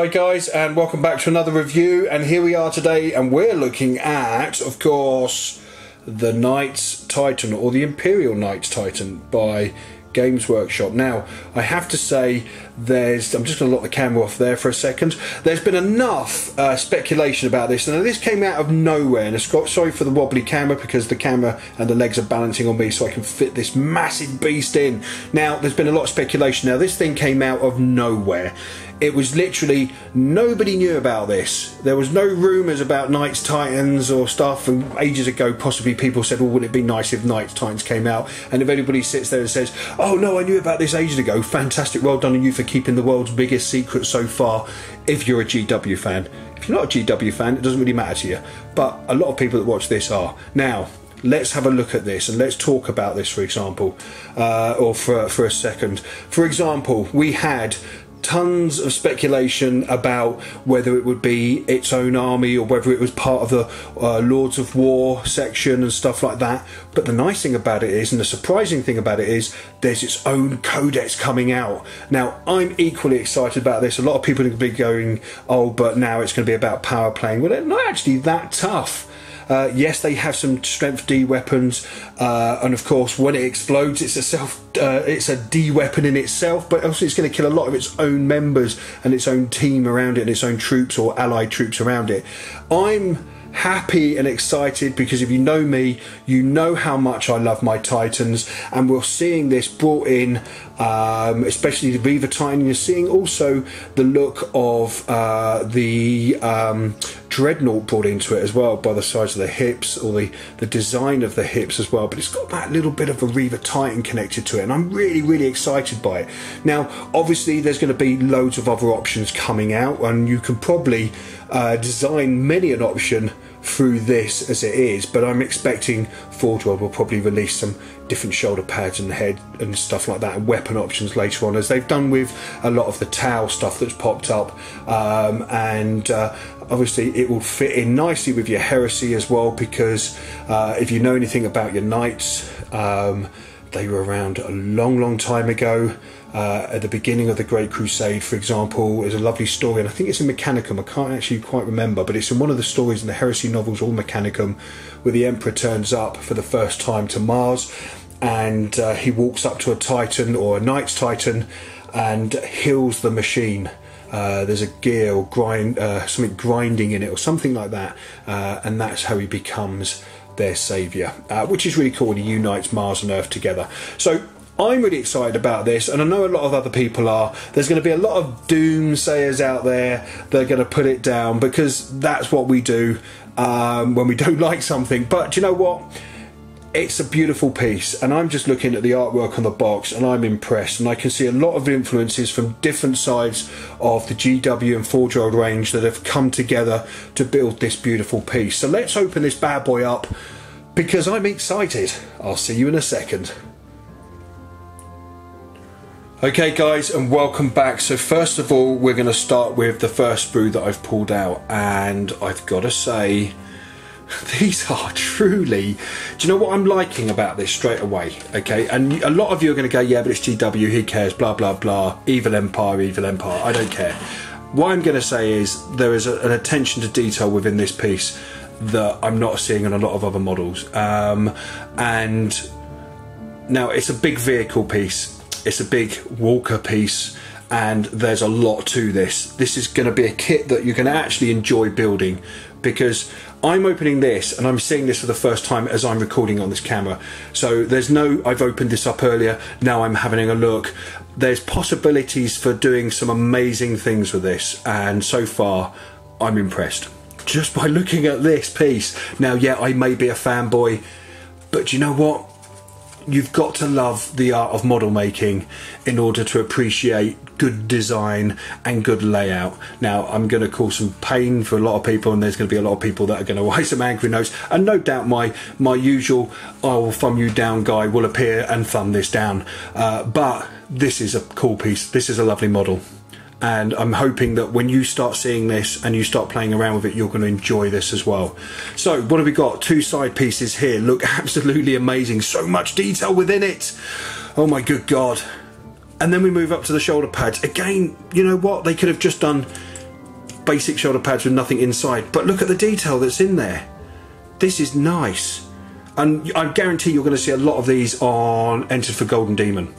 Hi guys, and welcome back to another review, and here we are today, and we're looking at, of course, the Knights Titan, or the Imperial Knights Titan by Games Workshop. Now, I have to say, I'm just going to lock the camera off there for a second. There's been enough speculation about this, and this came out of nowhere, and sorry for the wobbly camera, because the camera and the legs are balancing on me so I can fit this massive beast in. Now, there's been a lot of speculation. Now, this thing came out of nowhere. It was literally, nobody knew about this. There was no rumours about Knights Titans or stuff, and ages ago possibly people said, well, wouldn't it be nice if Knights Titans came out? And if anybody sits there and says, oh no, I knew about this ages ago, fantastic, well done on you for keeping the world's biggest secret so far, if you're a GW fan. If you're not a GW fan, it doesn't really matter to you, but a lot of people that watch this are. Now, let's have a look at this and let's talk about this, for example, or for a second. For example, we had tons of speculation about whether it would be its own army or whether it was part of the Lords of War section and stuff like that. But the nice thing about it is, and the surprising thing about it is, there's its own codex coming out. Now, I'm equally excited about this. A lot of people are going to be going, oh, but now it's going to be about power playing. Well, they're not actually that tough. Yes, they have some strength D weapons, and of course, when it explodes, it's a D weapon in itself. But also, it's going to kill a lot of its own members and its own team around it, and its own troops or allied troops around it. I'm happy and excited because if you know me, you know how much I love my Titans, and we're seeing this brought in, especially the Reaver Titan. You're seeing also the look of the Dreadnought brought into it as well, by the size of the hips, or the design of the hips as well, but it's got that little bit of a Reaver Titan connected to it, and I'm really excited by it. Now, obviously there's going to be loads of other options coming out, and you can probably design many an option through this as it is, but I'm expecting Forge World will probably release some different shoulder pads and head and stuff like that, and weapon options later on, as they've done with a lot of the Tau stuff that's popped up, and obviously it will fit in nicely with your Heresy as well, because if you know anything about your Knights, they were around a long time ago. At the beginning of the Great Crusade, for example, there's a lovely story, and I think it's in Mechanicum, I can't actually quite remember, but it's in one of the stories in the Heresy novels or Mechanicum, where the Emperor turns up for the first time to Mars, and he walks up to a Titan, or a Knight's Titan, and heals the machine. There's a gear or something grinding in it or something like that, and that's how he becomes their saviour, which is really cool, and he unites Mars and Earth together. So I'm really excited about this, and I know a lot of other people are. There's going to be a lot of doomsayers out there that are going to put it down, because that's what we do when we don't like something. But do you know what? It's a beautiful piece, and I'm just looking at the artwork on the box and I'm impressed, and I can see a lot of influences from different sides of the GW and Forge World range that have come together to build this beautiful piece. So let's open this bad boy up, because I'm excited. I'll see you in a second. Okay guys, and welcome back. So first of all, we're going to start with the first sprue that I've pulled out, and I've got to say, these are truly, do you know what I'm liking about this straight away? Okay, and a lot of you are going to go, yeah, but it's GW, who cares, blah blah blah, evil empire, I don't care. What I'm going to say is there is an attention to detail within this piece that I'm not seeing in a lot of other models, and now it's a big vehicle piece, it's a big walker piece, and there's a lot to this. This is going to be a kit that you're going to actually enjoy building, because I'm opening this and I'm seeing this for the first time as I'm recording on this camera. So there's no, I've opened this up earlier, now I'm having a look. There's possibilities for doing some amazing things with this, and so far I'm impressed just by looking at this piece. Now, yeah, I may be a fanboy, but you know what? You've got to love the art of model making in order to appreciate good design and good layout. Now, I'm going to cause some pain for a lot of people, and there's going to be a lot of people that are going to write some angry notes, and no doubt my usual I will thumb you down guy will appear and thumb this down, but this is a cool piece, this is a lovely model, and I'm hoping that when you start seeing this and you start playing around with it, you're going to enjoy this as well. So what have we got? Two side pieces here, look absolutely amazing, so much detail within it, oh my good god. And then we move up to the shoulder pads. Again, you know what, they could have just done basic shoulder pads with nothing inside, but look at the detail that's in there. This is nice, and I guarantee you're going to see a lot of these on Entered for Golden Demon,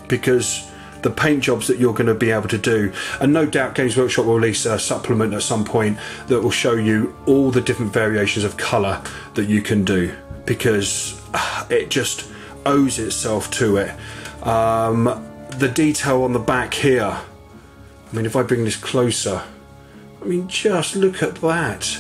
because the paint jobs that you're going to be able to do, and no doubt Games Workshop will release a supplement at some point that will show you all the different variations of colour that you can do, because it just owes itself to it. The detail on the back here, I mean, if I bring this closer, I mean, just look at that.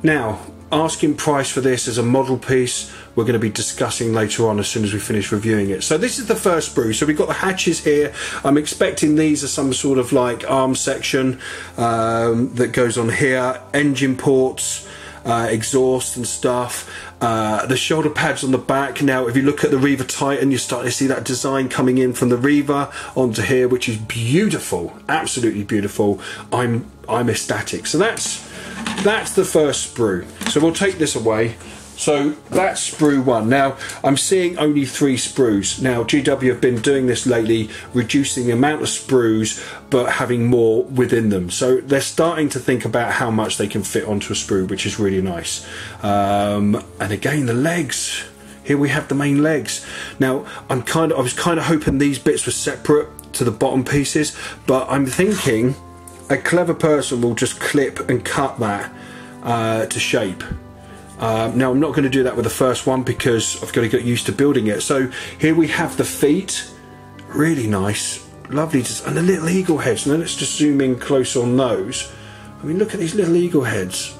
Now, asking price for this as a model piece, we're going to be discussing later on as soon as we finish reviewing it. So this is the first sprue. So we've got the hatches here. I'm expecting these are some sort of like arm section that goes on here. Engine ports, exhaust and stuff. The shoulder pads on the back. Now if you look at the Reaver Titan, you're starting to see that design coming in from the Reaver onto here, which is beautiful, absolutely beautiful. I'm ecstatic. So that's the first sprue. So we'll take this away. So that's sprue 1. Now I'm seeing only 3 sprues. Now GW have been doing this lately, reducing the amount of sprues but having more within them. So they're starting to think about how much they can fit onto a sprue, which is really nice. And again, the legs. Here we have the main legs. Now I was kind of hoping these bits were separate to the bottom pieces, but I'm thinking a clever person will just clip and cut that to shape. Now I'm not going to do that with the first one because I've got to get used to building it. So here we have the feet, really nice, lovely, and the little eagle heads. Now let's just zoom in close on those. I mean, look at these little eagle heads.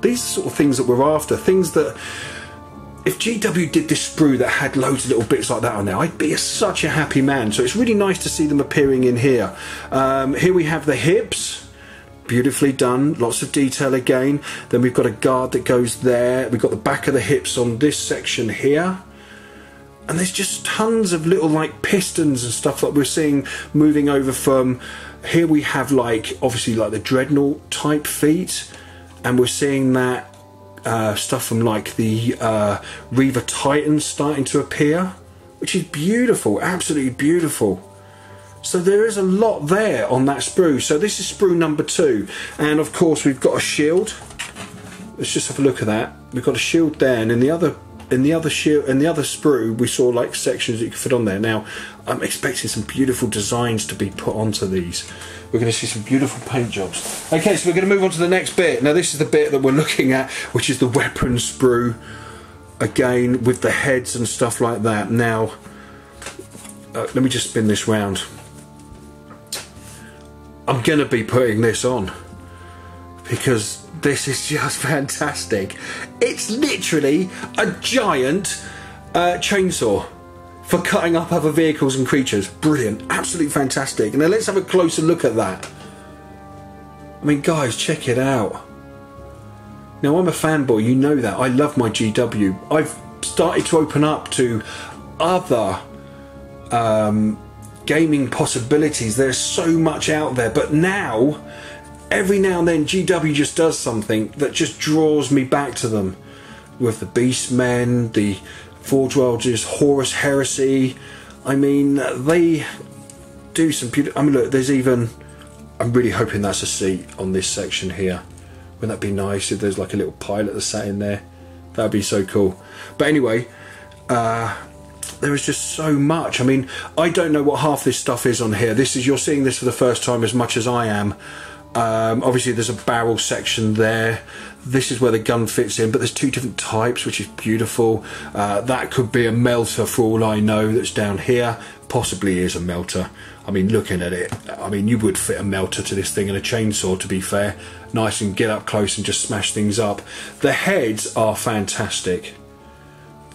These are sort of things that we're after, things that if GW did this sprue that had loads of little bits like that on there, I'd be such a happy man. So it's really nice to see them appearing in here. Here we have the hips. Beautifully done, lots of detail again. Then we've got a guard that goes there. We've got the back of the hips on this section here, and there's just tons of little like pistons and stuff that we're seeing moving over from here. We have like obviously like the Dreadnought type feet, and we're seeing that stuff from like the Reaver Titan starting to appear, which is beautiful, absolutely beautiful. So there is a lot there on that sprue. So this is sprue number 2, and of course we've got a shield. Let's just have a look at that. We've got a shield there, and in the other sprue we saw like sections that you could fit on there. Now I'm expecting some beautiful designs to be put onto these. We're going to see some beautiful paint jobs. Okay, so we're going to move on to the next bit. Now this is the bit that we're looking at, which is the weapon sprue, again with the heads and stuff like that. Now let me just spin this round. I'm going to be putting this on because this is just fantastic. It's literally a giant chainsaw for cutting up other vehicles and creatures. Brilliant, absolutely fantastic. Now let's have a closer look at that. I mean, guys, check it out. Now I'm a fanboy, you know that. I love my GW. I've started to open up to other gaming possibilities. There's so much out there, but now every now and then GW just does something that just draws me back to them, with the Beastmen, the Forge Worlders, Horus Heresy. I mean, they do some beautiful. I mean, look, there's even, I'm really hoping that's a seat on this section here. Wouldn't that be nice if there's like a little pilot that sat in there? That'd be so cool. But anyway, there is just so much. I mean, I don't know what half this stuff is on here. This is, you're seeing this for the first time as much as I am. Obviously there's a barrel section there. This is where the gun fits in, but there's 2 different types, which is beautiful. That could be a melter for all I know that's down here. Possibly is a melter. I mean, looking at it, I mean, you would fit a melter to this thing and a chainsaw, to be fair. Nice and get up close and just smash things up. The heads are fantastic.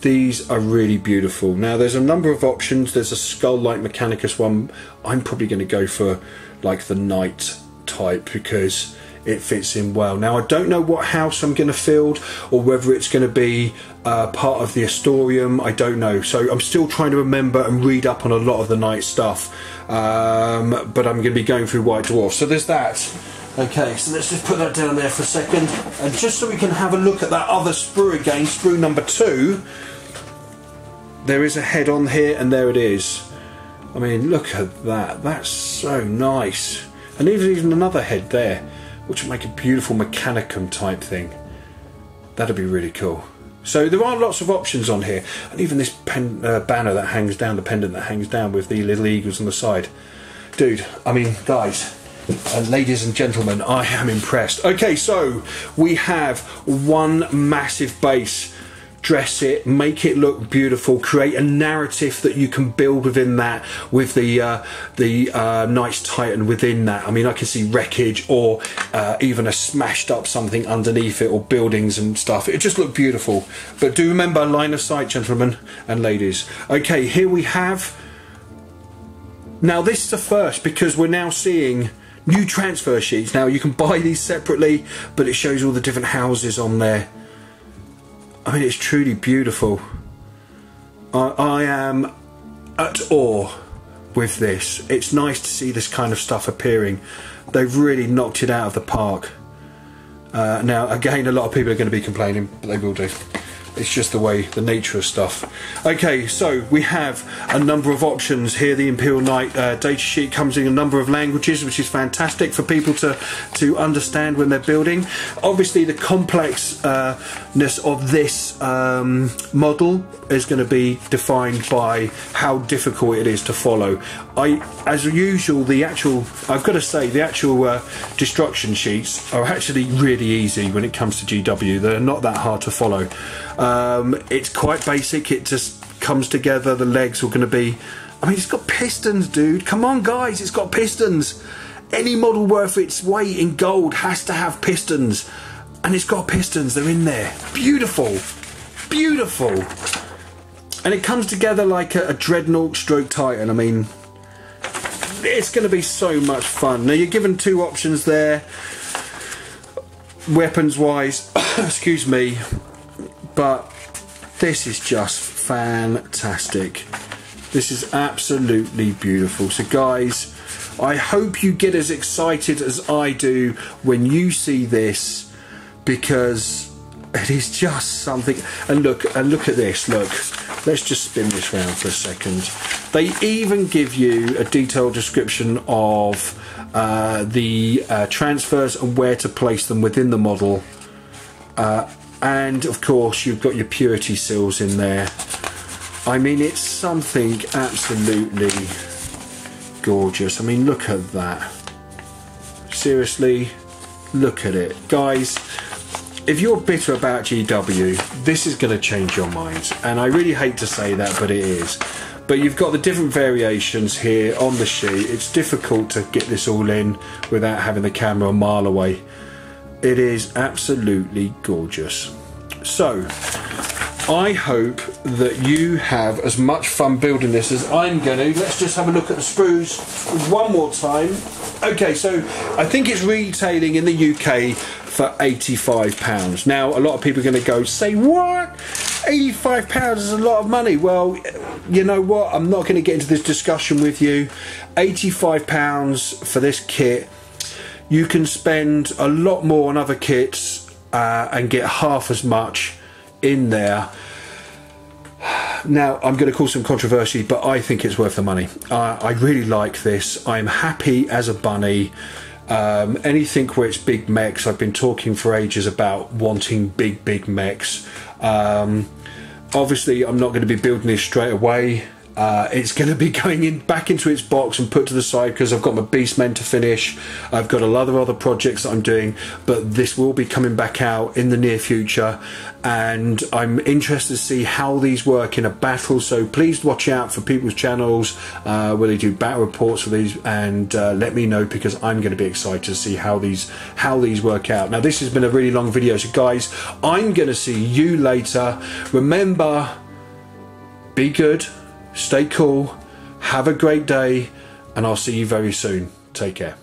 These are really beautiful. Now there's a number of options. There's a skull-like Mechanicus one. I'm probably going to go for like the Knight type because it fits in well. Now I don't know what house I'm going to field, or whether it's going to be part of the Astorium. I don't know. So I'm still trying to remember and read up on a lot of the Knight stuff. But I'm going to be going through White Dwarf. So there's that. Okay, so let's just put that down there for a second, and just so we can have a look at that other sprue again, sprue number 2. There is a head on here, and there it is. I mean, look at that. That's so nice. And even another head there, which would make a beautiful Mechanicum type thing. That'd be really cool. So there are lots of options on here, and even this banner that hangs down, the pendant that hangs down with the little eagles on the side. Dude, I mean, guys, ladies and gentlemen, I am impressed. Okay, so we have one massive base. Dress it, make it look beautiful, create a narrative that you can build within that, with the Knights Titan within that. I mean, I can see wreckage or even a smashed up something underneath it, or buildings and stuff. It just looked beautiful. But do remember, line of sight, gentlemen and ladies. Okay, here we have... Now this is the first, because we're now seeing new transfer sheets. Now you can buy these separately, but it shows all the different houses on there. I mean, it's truly beautiful. I am at awe with this. It's nice to see this kind of stuff appearing. They've really knocked it out of the park. Now, again, a lot of people are going to be complaining, but they will do. It's just the way, the nature of stuff. Okay, so we have a number of options here. The Imperial Knight datasheet comes in a number of languages, which is fantastic for people to understand when they're building. Obviously, the complexness of this model is going to be defined by how difficult it is to follow. As usual, I've got to say, the actual destruction sheets are actually really easy when it comes to GW. They're not that hard to follow. It's quite basic. It just comes together. The legs are going to be... I mean, it's got pistons, dude. Come on, guys. It's got pistons. Any model worth its weight in gold has to have pistons. And it's got pistons. They're in there. Beautiful. Beautiful. And it comes together like a dreadnought stroke Titan. I mean, it's going to be so much fun. Now, you're given two options there. Weapons-wise. Excuse me. But this is just fantastic. This is absolutely beautiful. So guys, I hope you get as excited as I do when you see this, because it is just something. And look at this. Look, let's just spin this round for a second. They even give you a detailed description of the transfers and where to place them within the model. And of course you've got your purity seals in there. I mean, it's something absolutely gorgeous. I mean, look at that. Seriously, look at it. Guys, if you're bitter about GW, this is going to change your minds. And I really hate to say that, but it is. But you've got the different variations here on the sheet. It's difficult to get this all in without having the camera a mile away. It is absolutely gorgeous. So, I hope that you have as much fun building this as I'm going to. Let's just have a look at the sprues one more time. Okay, so I think it's retailing in the UK for £85. Now, a lot of people are going to go, say, what? £85 is a lot of money. Well, you know what? I'm not going to get into this discussion with you. £85 for this kit. You can spend a lot more on other kits and get half as much in there. Now, I'm going to cause some controversy, but I think it's worth the money. I really like this. I'm happy as a bunny. Anything where it's big mechs, I've been talking for ages about wanting big mechs. Obviously, I'm not going to be building this straight away. It's going to be going back into its box and put to the side because I've got my Beastmen to finish. I've got a lot of other projects that I'm doing, but this will be coming back out in the near future, and I'm interested to see how these work in a battle. So please watch out for people's channels where they do battle reports for these, and let me know, because I'm going to be excited to see how these work out. Now, this has been a really long video, so guys, I'm going to see you later. Remember, be good. Stay cool, have a great day, and I'll see you very soon. Take care.